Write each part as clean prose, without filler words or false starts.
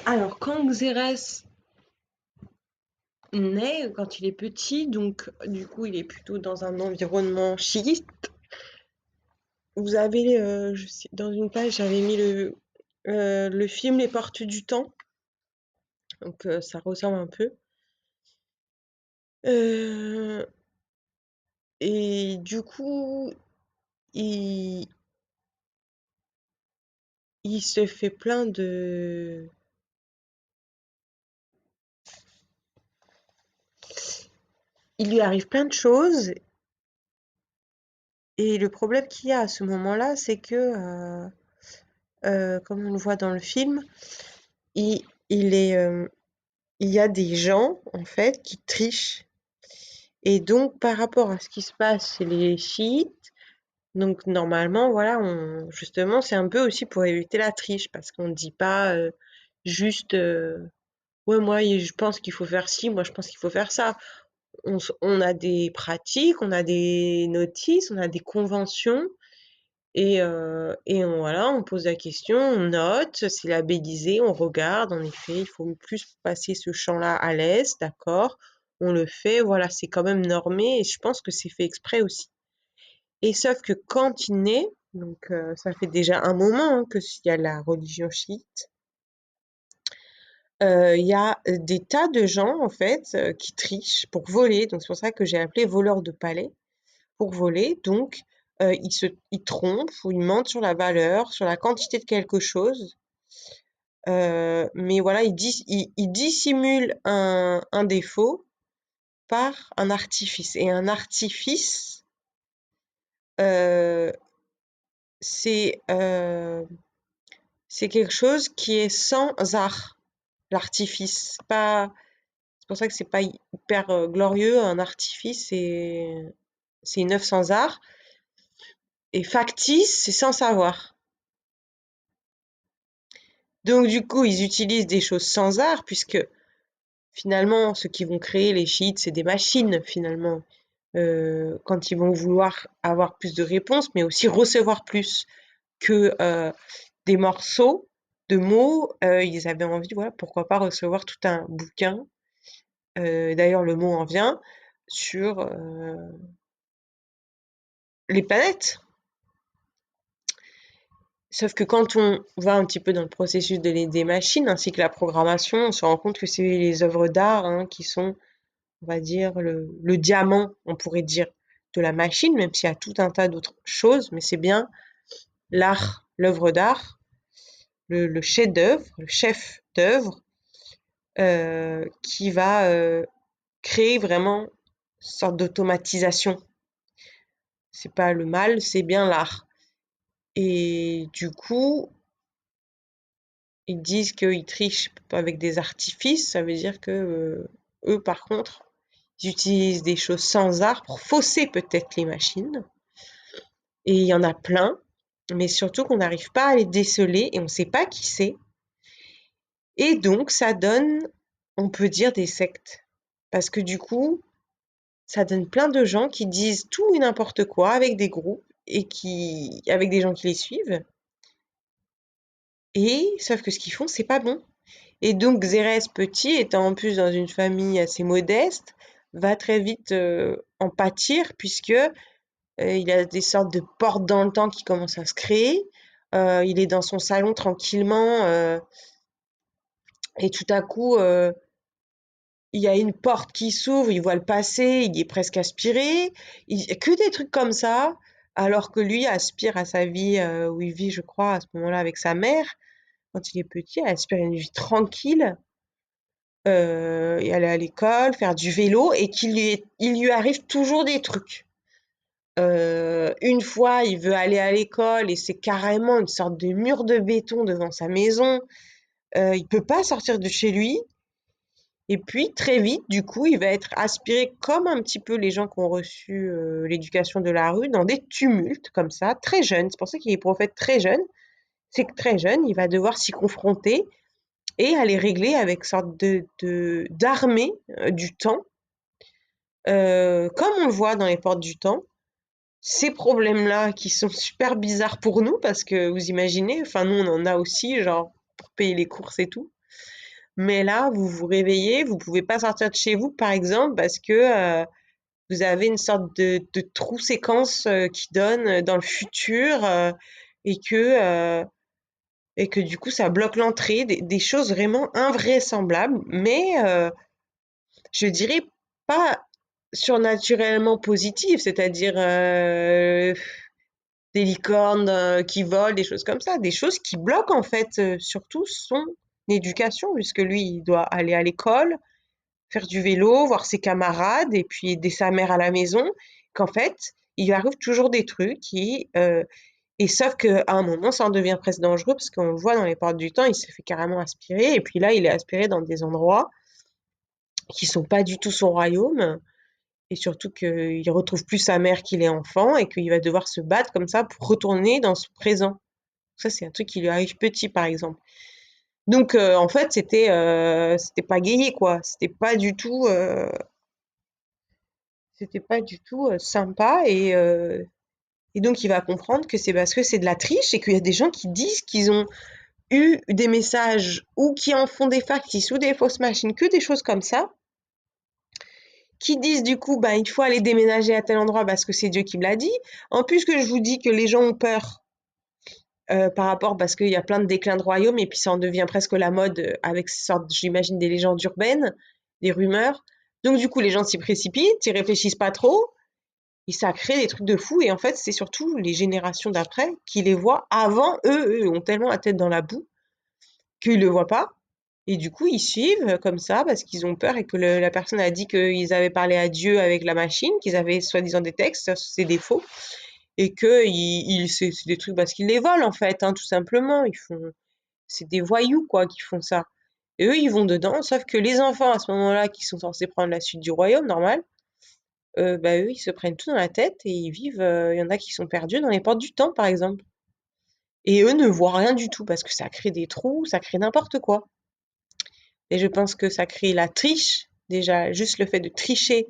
Alors, quand Xérès naît, quand il est petit, donc du coup, il est plutôt dans un environnement chiite. Vous avez, dans une page, j'avais mis le film Les Portes du Temps, donc ça ressemble un peu. Euh, et du coup, il, il se fait plein de... Il lui arrive plein de choses, et le problème qu'il y a à ce moment-là, c'est que, comme on le voit dans le film, il, il est, il y a des gens, en fait, qui trichent. Et donc, par rapport à ce qui se passe chez les chiites, donc normalement, voilà, justement, c'est un peu aussi pour éviter la triche, parce qu'on ne dit pas juste, ouais, moi, je pense qu'il faut faire ci, moi, je pense qu'il faut faire ça. On a des pratiques, on a des notices, on a des conventions, voilà, on pose la question, on note, c'est labellisé, on regarde, en effet, il faut plus passer ce champ-là à l'aise, d'accord, on le fait, voilà, c'est quand même normé et je pense que c'est fait exprès aussi. Et sauf que quand il naît, donc ça fait déjà un moment hein, qu'il y a la religion chiite, il y a des tas de gens en fait qui trichent pour voler, donc c'est pour ça que j'ai appelé voleurs de palais pour voler. Donc, ils trompent ou ils mentent sur la valeur, sur la quantité de quelque chose. Mais voilà, ils dissimulent un défaut par un artifice. Et un artifice, euh, c'est c'est quelque chose qui est sans art. L'artifice, c'est pour ça que c'est pas hyper glorieux. Un artifice, c'est une œuvre sans art. Et factice, c'est sans savoir. Donc du coup, ils utilisent des choses sans art puisque finalement, ceux qui vont créer les chiites, c'est des machines finalement. Quand ils vont vouloir avoir plus de réponses, mais aussi recevoir plus que des morceaux de mots, ils avaient envie, voilà, pourquoi pas recevoir tout un bouquin. D'ailleurs, le mot en vient sur les planètes. Sauf que quand on va un petit peu dans le processus des machines ainsi que la programmation, on se rend compte que c'est les œuvres d'art hein, qui sont, on va dire, le diamant, on pourrait dire, de la machine, même s'il y a tout un tas d'autres choses, mais c'est bien l'art, l'œuvre d'art, le chef-d'œuvre, le chef d'œuvre, qui va créer vraiment une sorte d'automatisation. C'est pas le mal, c'est bien l'art. Et du coup, ils disent qu'ils trichent avec des artifices, ça veut dire que eux, par contre, ils utilisent des choses sans art pour fausser peut-être les machines. Et il y en a plein, mais surtout qu'on n'arrive pas à les déceler et on ne sait pas qui c'est. Et donc, ça donne, on peut dire, des sectes. Parce que du coup, ça donne plein de gens qui disent tout et n'importe quoi avec des groupes et avec des gens qui les suivent. Et sauf que ce qu'ils font, c'est pas bon. Et donc Xérès petit, étant en plus dans une famille assez modeste, va très vite en pâtir puisque il a des sortes de portes dans le temps qui commencent à se créer. Il est dans son salon tranquillement et tout à coup il y a une porte qui s'ouvre, il voit le passé, il y est presque aspiré. Que des trucs comme ça, alors que lui aspire à sa vie où il vit, je crois, à ce moment-là avec sa mère. Quand il est petit, il aspire à une vie tranquille et aller à l'école, faire du vélo, et il lui arrive toujours des trucs. Une fois, il veut aller à l'école et c'est carrément une sorte de mur de béton devant sa maison. Il peut pas sortir de chez lui. Et puis, très vite, du coup, il va être aspiré comme un petit peu les gens qui ont reçu l'éducation de la rue dans des tumultes comme ça, très jeune. C'est pour ça qu'il est prophète très jeune. C'est que très jeune, il va devoir s'y confronter et aller régler avec sorte d'armée du temps, comme on le voit dans les portes du temps, ces problèmes-là qui sont super bizarres pour nous parce que vous imaginez, enfin nous on en a aussi, genre pour payer les courses et tout. Mais là, vous vous réveillez, vous pouvez pas sortir de chez vous, par exemple, parce que vous avez une sorte de trou séquence qui donne dans le futur et que euh, et que du coup ça bloque l'entrée, des choses vraiment invraisemblables, mais je dirais pas surnaturellement positives, c'est-à-dire des licornes qui volent, des choses comme ça, des choses qui bloquent en fait surtout son éducation, puisque lui il doit aller à l'école, faire du vélo, voir ses camarades et puis aider sa mère à la maison, qu'en fait il lui arrive toujours des trucs et sauf qu'à un moment, ça en devient presque dangereux parce qu'on le voit dans les portes du temps, il se fait carrément aspirer. Et puis là, il est aspiré dans des endroits qui sont pas du tout son royaume. Et surtout qu'il retrouve plus sa mère qu'il est enfant et qu'il va devoir se battre comme ça pour retourner dans son présent. Ça, c'est un truc qui lui arrive petit, par exemple. Donc, en fait, c'était pas gagné, quoi. C'était pas du tout sympa. Et donc, il va comprendre que c'est parce que c'est de la triche et qu'il y a des gens qui disent qu'ils ont eu des messages ou qui en font des factices ou des fausses machines, que des choses comme ça, qui disent du coup, bah, il faut aller déménager à tel endroit parce que c'est Dieu qui me l'a dit. En plus que je vous dis que les gens ont peur par rapport, parce qu'il y a plein de déclins de royaume et puis ça en devient presque la mode avec ces sortes, j'imagine, des légendes urbaines, des rumeurs. Donc du coup, les gens s'y précipitent, ils réfléchissent pas trop, et ça crée des trucs de fou. Et en fait, c'est surtout les générations d'après qui les voient avant eux ont tellement la tête dans la boue qu'ils le voient pas. Et du coup, ils suivent comme ça parce qu'ils ont peur et que la personne a dit qu'ils avaient parlé à Dieu avec la machine, qu'ils avaient soi-disant des textes, ça, c'est des faux, et que c'est des trucs parce qu'ils les volent en fait, hein, tout simplement. C'est des voyous quoi qui font ça. Et eux, ils vont dedans, sauf que les enfants à ce moment-là qui sont censés prendre la suite du royaume normal, bah eux, ils se prennent tout dans la tête et ils vivent. Il y en a qui sont perdus dans les portes du temps, par exemple. Et eux ne voient rien du tout parce que ça crée des trous, ça crée n'importe quoi. Et je pense que ça crée la triche. Déjà, juste le fait de tricher,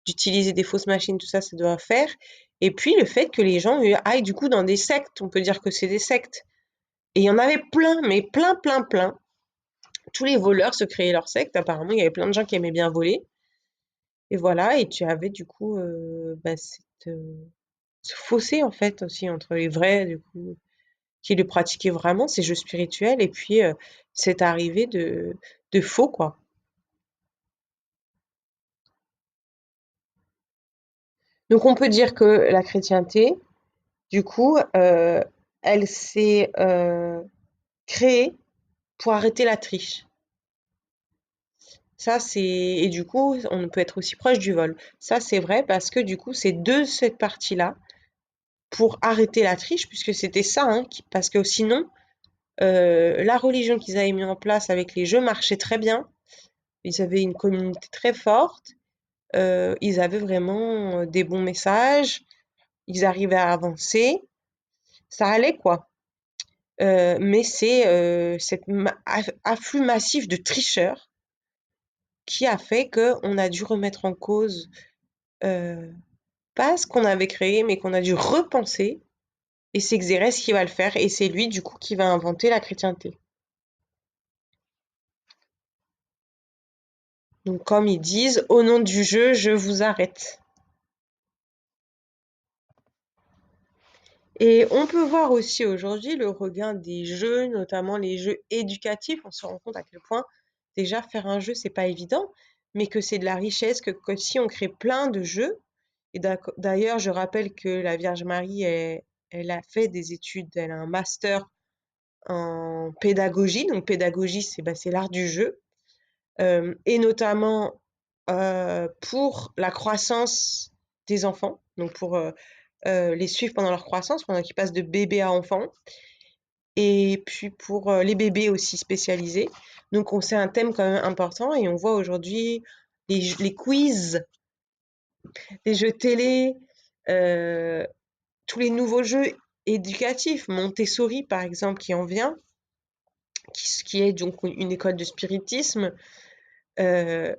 d'utiliser des fausses machines, tout ça, ça doit faire. Et puis le fait que les gens aillent du coup dans des sectes. On peut dire que c'est des sectes. Et il y en avait plein, mais plein, plein, plein. Tous les voleurs se créaient leur secte. Apparemment, il y avait plein de gens qui aimaient bien voler. Et voilà, et tu avais du coup bah, ce fossé en fait aussi entre les vrais, du coup, qui le pratiquaient vraiment, ces jeux spirituels, et puis cette arrivée de faux, quoi. Donc on peut dire que la chrétienté, du coup, elle s'est créée pour arrêter la triche. Ça, c'est et du coup, on peut être aussi proche du vol. Ça, c'est vrai parce que du coup, c'est de cette partie-là pour arrêter la triche, puisque c'était ça, hein, parce que sinon, la religion qu'ils avaient mis en place avec les jeux marchait très bien. Ils avaient une communauté très forte. Ils avaient vraiment des bons messages. Ils arrivaient à avancer. Ça allait, quoi. Mais c'est cet afflux massif de tricheurs qui a fait qu'on a dû remettre en cause pas ce qu'on avait créé, mais qu'on a dû repenser. Et c'est Xérès qui va le faire, et c'est lui du coup qui va inventer la chrétienté. Donc comme ils disent, au nom du jeu, je vous arrête. Et on peut voir aussi aujourd'hui le regain des jeux, notamment les jeux éducatifs. On se rend compte à quel point déjà faire un jeu, c'est pas évident, mais que c'est de la richesse, que si on crée plein de jeux, et d'ailleurs, je rappelle que la Vierge Marie, elle a fait des études, elle a un master en pédagogie. Donc pédagogie, c'est bah, c'est l'art du jeu, et notamment pour la croissance des enfants, donc pour les suivre pendant leur croissance, pendant qu'ils passent de bébé à enfant, et puis pour les bébés aussi spécialisés. Donc on sait un thème quand même important et on voit aujourd'hui les quiz, les jeux télé, euh, tous les nouveaux jeux éducatifs, Montessori par exemple qui en vient, qui est donc une école de spiritisme, euh,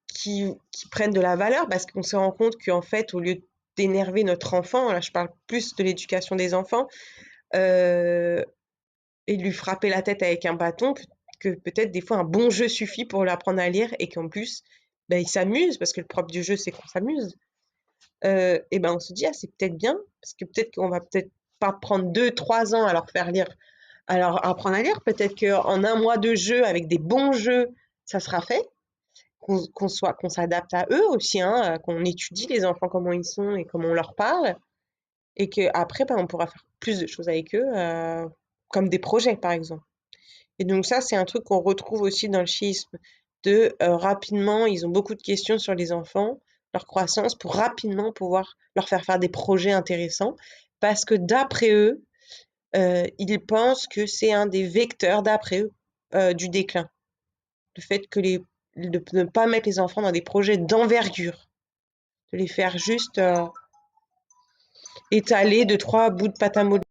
qui prennent de la valeur parce qu'on se rend compte qu'en fait, au lieu d'énerver notre enfant, là je parle plus de l'éducation des enfants, euh, et de lui frapper la tête avec un bâton, que peut-être des fois un bon jeu suffit pour l'apprendre à lire et qu'en plus, ben, il s'amuse parce que le propre du jeu, c'est qu'on s'amuse. Et ben on se dit: «Ah, c'est peut-être bien», parce que peut-être qu'on va peut-être pas prendre 2, 3 ans à leur faire lire, à leur apprendre à lire. Peut-être qu'en un mois de jeu, avec des bons jeux, ça sera fait. Qu'on s'adapte à eux aussi, hein, qu'on étudie les enfants, comment ils sont et comment on leur parle. Et qu'après, ben, on pourra faire plus de choses avec eux, comme des projets, par exemple. Et donc ça, c'est un truc qu'on retrouve aussi dans le schisme, de rapidement, ils ont beaucoup de questions sur les enfants, leur croissance, pour rapidement pouvoir leur faire des projets intéressants, parce que d'après eux, ils pensent que c'est un des vecteurs, d'après eux, du déclin. Le fait que de ne pas mettre les enfants dans des projets d'envergure, de les faire juste étaler de 3 bouts de pâte à modeler.